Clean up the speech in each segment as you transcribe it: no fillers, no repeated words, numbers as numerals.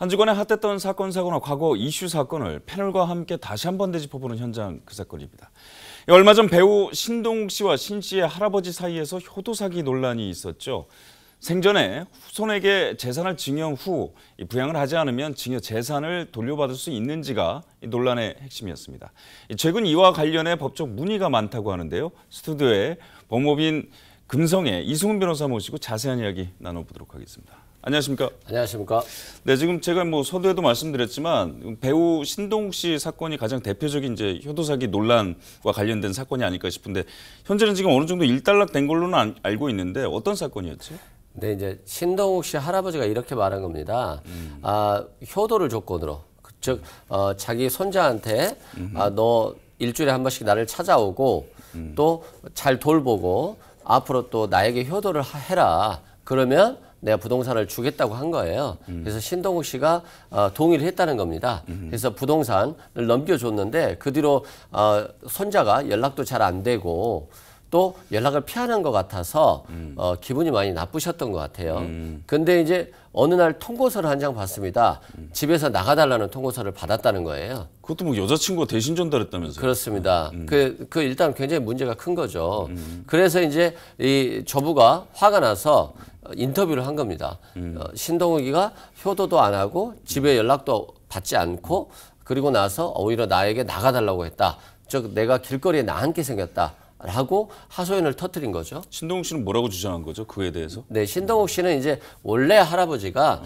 한 주간에 핫했던 사건과 과거 이슈 사건을 패널과 함께 다시 한번 되짚어보는 현장 그 사건입니다. 얼마 전 배우 신동욱 씨와 신 씨의 할아버지 사이에서 효도 사기 논란이 있었죠. 생전에 후손에게 재산을 증여 후 부양을 하지 않으면 증여 재산을 돌려받을 수 있는지가 논란의 핵심이었습니다. 최근 이와 관련해 법적 문의가 많다고 하는데요. 스튜디오에 법무법인 금성의 이승훈 변호사 모시고 자세한 이야기 나눠보도록 하겠습니다. 안녕하십니까? 안녕하십니까? 네, 지금 제가 서두에도 말씀드렸지만 배우 신동욱 씨 사건이 가장 대표적인 이제 효도 사기 논란과 관련된 사건이 아닐까 싶은데 현재는 지금 어느 정도 일단락된 걸로는 알고 있는데 어떤 사건이었죠? 네, 이제 신동욱 씨 할아버지가 이렇게 말한 겁니다. 효도를 조건으로, 즉 자기 손자한테 너 일주일에 한 번씩 나를 찾아오고 또 잘 돌보고 앞으로 또 나에게 효도를 해라. 그러면 내가 부동산을 주겠다고 한 거예요. 그래서 신동욱 씨가 동의를 했다는 겁니다. 그래서 부동산을 넘겨줬는데 그 뒤로 손자가 연락도 잘 안 되고 또 연락을 피하는 것 같아서 기분이 많이 나쁘셨던 것 같아요. 근데 이제 어느 날 통고서를 한 장 받습니다. 집에서 나가달라는 통고서를 받았다는 거예요. 그것도 뭐 여자친구가 대신 전달했다면서요? 그렇습니다. 그 일단 굉장히 문제가 큰 거죠. 그래서 이제 이 조부가 화가 나서 인터뷰를 한 겁니다. 신동욱이가 효도도 안 하고 집에 연락도 받지 않고 그리고 나서 오히려 나에게 나가달라고 했다. 즉 내가 길거리에 나앉게 생겼다. 라고 하소연을 터뜨린 거죠. 신동욱 씨는 뭐라고 주장한 거죠? 그에 대해서? 네, 신동욱 씨는 이제 원래 할아버지가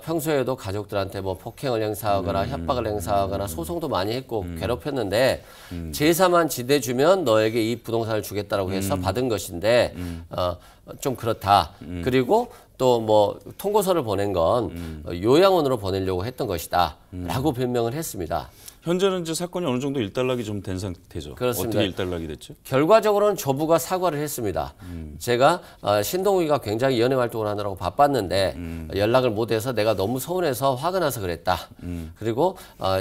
평소에도 가족들한테 뭐 폭행을 행사하거나 협박을 행사하거나 소송도 많이 했고 괴롭혔는데 제사만 지대주면 너에게 이 부동산을 주겠다라고 해서 받은 것인데 좀 그렇다. 그리고 또 뭐 통고서를 보낸 건 요양원으로 보내려고 했던 것이다. 라고 변명을 했습니다. 현재는 이제 사건이 어느 정도 일단락이 좀 된 상태죠. 그렇습니다. 어떻게 일단락이 됐죠? 결과적으로는 조부가 사과를 했습니다. 제가 신동욱이가 굉장히 연애 활동을 하느라고 바빴는데 연락을 못해서 내가 너무 서운해서 화가 나서 그랬다. 그리고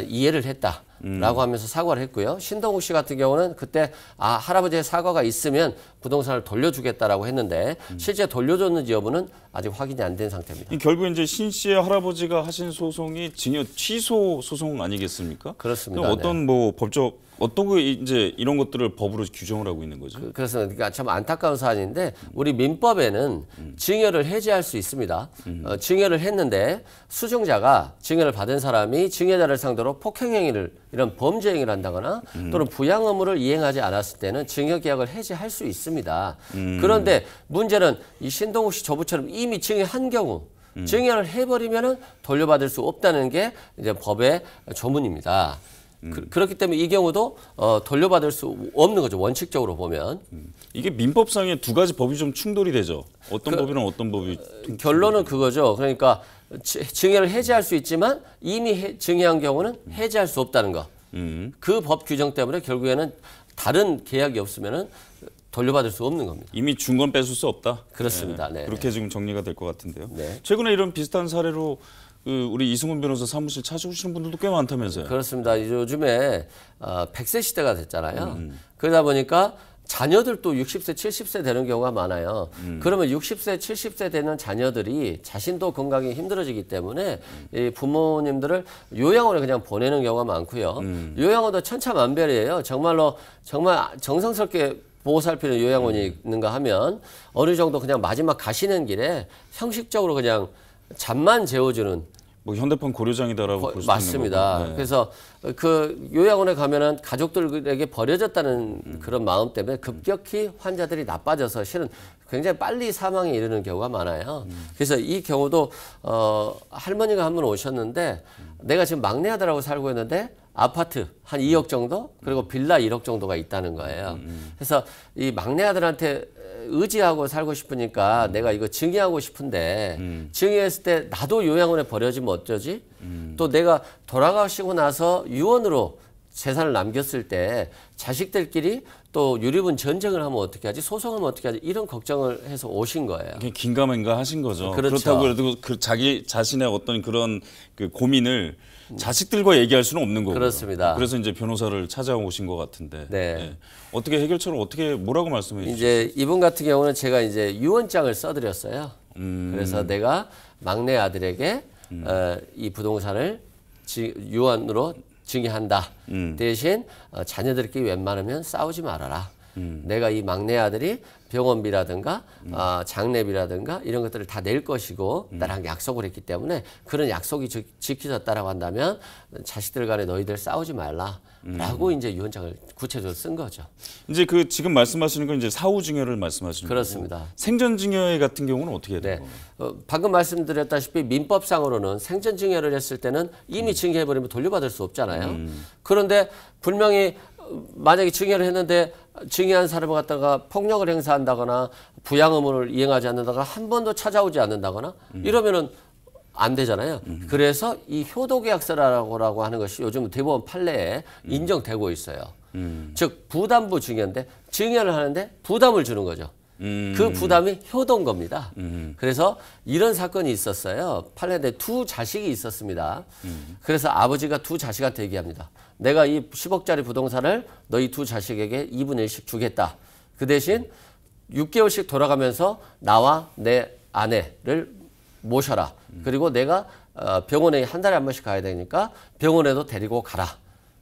이해를 했다. 라고 하면서 사과를 했고요. 신동욱 씨 같은 경우는 그때 할아버지의 사과가 있으면 부동산을 돌려주겠다라고 했는데 실제 돌려줬는지 여부는 아직 확인이 안 된 상태입니다. 결국 이제 신 씨의 할아버지가 하신 소송이 증여 취소 소송 아니겠습니까? 그렇습니다. 어떤 뭐 법적 어떤 거 이제 이런 것들을 법으로 규정을 하고 있는 거죠? 그러니까 참 안타까운 사안인데 우리 민법에는 증여를 해지할 수 있습니다. 증여를 했는데 수증자가 증여를 받은 사람이 증여자를 상대로 폭행 행위를 이런 범죄 행위를 한다거나 또는 부양 의무를 이행하지 않았을 때는 증여 계약을 해지할 수 있습니다. 그런데 문제는 이 신동욱 씨 조부처럼 이미 증여한 경우 증여를 해버리면은 돌려받을 수 없다는 게 이제 법의 조문입니다. 그렇기 때문에 이 경우도 돌려받을 수 없는 거죠. 원칙적으로 보면. 이게 민법상의 두 가지 법이 좀 충돌이 되죠. 어떤 법이랑 어떤 법이 결론은 그거죠. 그러니까 증여를 해지할 수 있지만 이미 증여한 경우는 해지할 수 없다는 거. 그 법 규정 때문에 결국에는 다른 계약이 없으면은 돌려받을 수 없는 겁니다. 이미 준 건 뺏을 수 없다. 그렇습니다. 네. 그렇게 지금 정리가 될 것 같은데요. 네. 최근에 이런 비슷한 사례로 우리 이승훈 변호사 사무실 찾아오시는 분들도 꽤 많다면서요. 그렇습니다. 요즘에 100세 시대가 됐잖아요. 그러다 보니까 자녀들도 60세, 70세 되는 경우가 많아요. 그러면 60세, 70세 되는 자녀들이 자신도 건강이 힘들어지기 때문에 이 부모님들을 요양원에 그냥 보내는 경우가 많고요. 요양원도 천차만별이에요. 정말 정성스럽게 보고 살피는 요양원이 있는가 하면 어느 정도 그냥 마지막 가시는 길에 형식적으로 그냥 잠만 재워주는 뭐 현대판 고려장이다라고 볼 수 있는 맞습니다. 네. 그래서 그 요양원에 가면은 가족들에게 버려졌다는 그런 마음 때문에 급격히 환자들이 나빠져서 실은 굉장히 빨리 사망에 이르는 경우가 많아요. 그래서 이 경우도 할머니가 한 분 오셨는데 내가 지금 막내 아들하고 살고 있는데 아파트 한 2억 정도 그리고 빌라 1억 정도가 있다는 거예요. 그래서 이 막내 아들한테 의지하고 살고 싶으니까 내가 이거 증여하고 싶은데 증여했을 때 나도 요양원에 버려지면 어쩌지? 또 내가 돌아가시고 나서 유언으로 재산을 남겼을 때 자식들끼리 또 유류분 전쟁을 하면 어떻게 하지? 소송하면 어떻게 하지? 이런 걱정을 해서 오신 거예요. 긴가민가 하신 거죠. 그렇죠. 그렇다고 해도 자기 자신의 어떤 그런 그 고민을 자식들과 얘기할 수는 없는 거고요. 그렇습니다. 그래서 이제 변호사를 찾아오신 것 같은데. 네. 네. 어떻게 해결처를 어떻게 뭐라고 말씀해 주시죠? 이제 이분 같은 경우는 제가 이제 유언장을 써드렸어요. 그래서 내가 막내 아들에게 이 부동산을 유언으로 증여한다. 대신 자녀들끼리 웬만하면 싸우지 말아라. 내가 이 막내 아들이 병원비라든가 장례비라든가 이런 것들을 다 낼 것이고 나랑 약속을 했기 때문에 그런 약속이 지켜졌다라고 한다면 자식들 간에 너희들 싸우지 말라라고 이제 유언장을 구체적으로 쓴 거죠. 이제 그 지금 말씀하시는 건 이제 사후 증여를 말씀하시는 그렇습니다. 거고 생전 증여 같은 경우는 어떻게 해야 돼요? 방금 말씀드렸다시피 민법상으로는 생전 증여를 했을 때는 이미 증여해버리면 돌려받을 수 없잖아요. 그런데 분명히 만약에 증여를 했는데 증여한 사람을 갖다가 폭력을 행사한다거나 부양 의무를 이행하지 않는다거나 한 번도 찾아오지 않는다거나 이러면은 안 되잖아요. 그래서 이 효도계약서라고 하는 것이 요즘 대법원 판례에 인정되고 있어요. 즉 부담부 증여인데 증여를 하는데 부담을 주는 거죠. 그 부담이 효도인 겁니다. 그래서 이런 사건이 있었어요. 판례인데 두 자식이 있었습니다. 그래서 아버지가 두 자식한테 얘기합니다. 내가 이 10억짜리 부동산을 너희 두 자식에게 2분의 1씩 주겠다. 그 대신 6개월씩 돌아가면서 나와 내 아내를 모셔라. 그리고 내가 병원에 한 달에 한 번씩 가야 되니까 병원에도 데리고 가라.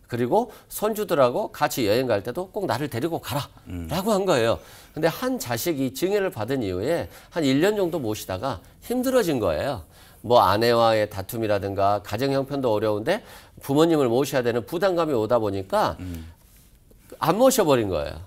그리고 손주들하고 같이 여행 갈 때도 꼭 나를 데리고 가라 라고 한 거예요. 근데 한 자식이 증여를 받은 이후에 한 1년 정도 모시다가 힘들어진 거예요. 뭐 아내와의 다툼이라든가 가정 형편도 어려운데 부모님을 모셔야 되는 부담감이 오다 보니까 안 모셔버린 거예요.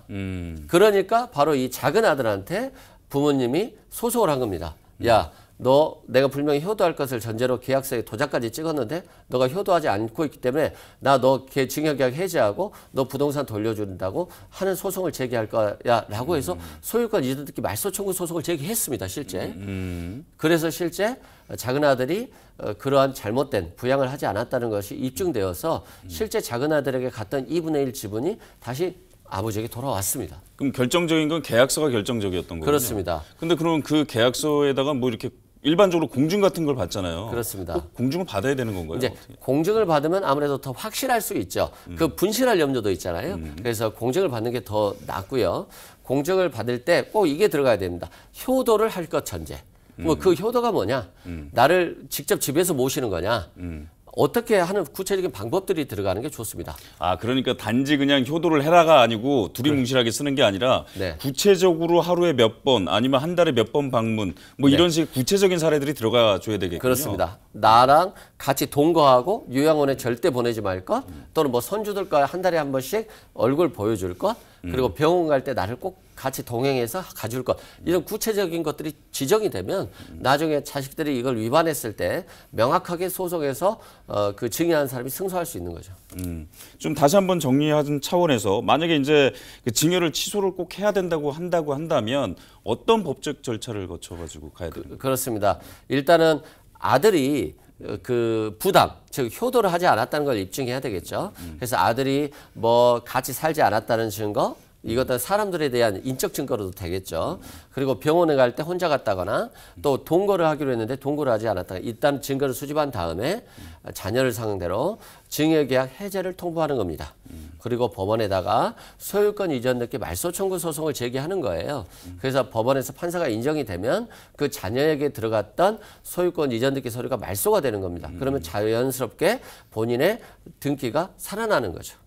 그러니까 바로 이 작은 아들한테 부모님이 소송을 한 겁니다. 야, 너 내가 분명히 효도할 것을 전제로 계약서에 도장까지 찍었는데 너가 효도하지 않고 있기 때문에 나 너 증여계약 해지하고 너 부동산 돌려준다고 하는 소송을 제기할 거야 라고 해서 소유권 이전 듣기 말소 청구 소송을 제기했습니다. 실제. 그래서 실제 작은 아들이 그러한 잘못된 부양을 하지 않았다는 것이 입증되어서 실제 작은 아들에게 갔던 2분의 1 지분이 다시 아버지에게 돌아왔습니다. 그럼 결정적인 건 계약서가 결정적이었던 거군요. 그렇습니다. 근데 그럼 그 계약서에다가 뭐 이렇게 일반적으로 공증 같은 걸 받잖아요. 그렇습니다. 꼭 공증을 받아야 되는 건가요? 이제 공증을 받으면 아무래도 더 확실할 수 있죠. 그 분실할 염려도 있잖아요. 그래서 공증을 받는 게 더 낫고요. 공증을 받을 때 꼭 이게 들어가야 됩니다. 효도를 할 것 전제. 뭐 그 효도가 뭐냐? 나를 직접 집에서 모시는 거냐? 어떻게 하는 구체적인 방법들이 들어가는 게 좋습니다. 아, 그러니까 단지 그냥 효도를 해라가 아니고 두리뭉실하게 쓰는 게 아니라 네. 구체적으로 하루에 몇 번 아니면 한 달에 몇 번 방문 뭐 네. 이런 식 구체적인 사례들이 들어가 줘야 되겠군요. 그렇습니다. 나랑 같이 동거하고 요양원에 절대 보내지 말 것, 또는 뭐 손주들과 한 달에 한 번씩 얼굴 보여줄 것, 그리고 병원 갈 때 나를 꼭 같이 동행해서 가줄 것, 이런 구체적인 것들이 지정이 되면 나중에 자식들이 이걸 위반했을 때 명확하게 소송해서 그 증여한 사람이 승소할 수 있는 거죠. 좀 다시 한번 정리하는 차원에서 만약에 이제 그 증여를 취소를 꼭 해야 된다고 한다면 어떤 법적 절차를 거쳐가지고 가야 되는 거예요? 그렇습니다. 일단은 아들이 그 부담, 즉 효도를 하지 않았다는 걸 입증해야 되겠죠. 그래서 아들이 뭐 같이 살지 않았다는 증거, 이것도 사람들에 대한 인적 증거로도 되겠죠. 그리고 병원에 갈 때 혼자 갔다거나 또 동거를 하기로 했는데 동거를 하지 않았다거나 일단 증거를 수집한 다음에 자녀를 상대로 증여계약 해제를 통보하는 겁니다. 그리고 법원에다가 소유권 이전 등기 말소 청구 소송을 제기하는 거예요. 그래서 법원에서 판사가 인정이 되면 그 자녀에게 들어갔던 소유권 이전 등기 서류가 말소가 되는 겁니다. 그러면 자연스럽게 본인의 등기가 살아나는 거죠.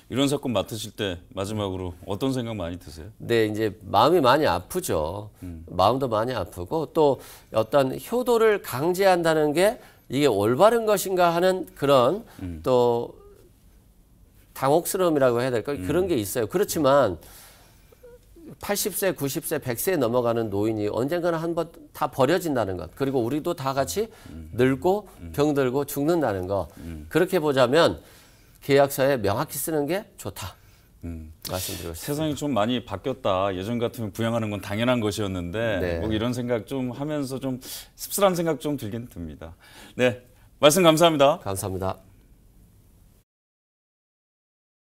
이런 사건 맡으실 때 마지막으로 어떤 생각 많이 드세요? 네, 이제 마음이 많이 아프죠. 마음도 많이 아프고 또 어떤 효도를 강제한다는 게 이게 올바른 것인가 하는 그런 또 당혹스러움이라고 해야 될까요? 그런 게 있어요. 그렇지만 80세, 90세, 100세에 넘어가는 노인이 언젠가는 한 번 다 버려진다는 것. 그리고 우리도 다 같이 늙고 병들고 죽는다는 것. 그렇게 보자면 계약서에 명확히 쓰는 게 좋다. 말씀드리고 싶습니다. 세상이 좀 많이 바뀌었다. 예전 같으면 부양하는 건 당연한 것이었는데 네. 뭐 이런 생각 좀 하면서 좀 씁쓸한 생각 좀 들긴 듭니다. 네, 말씀 감사합니다. 감사합니다.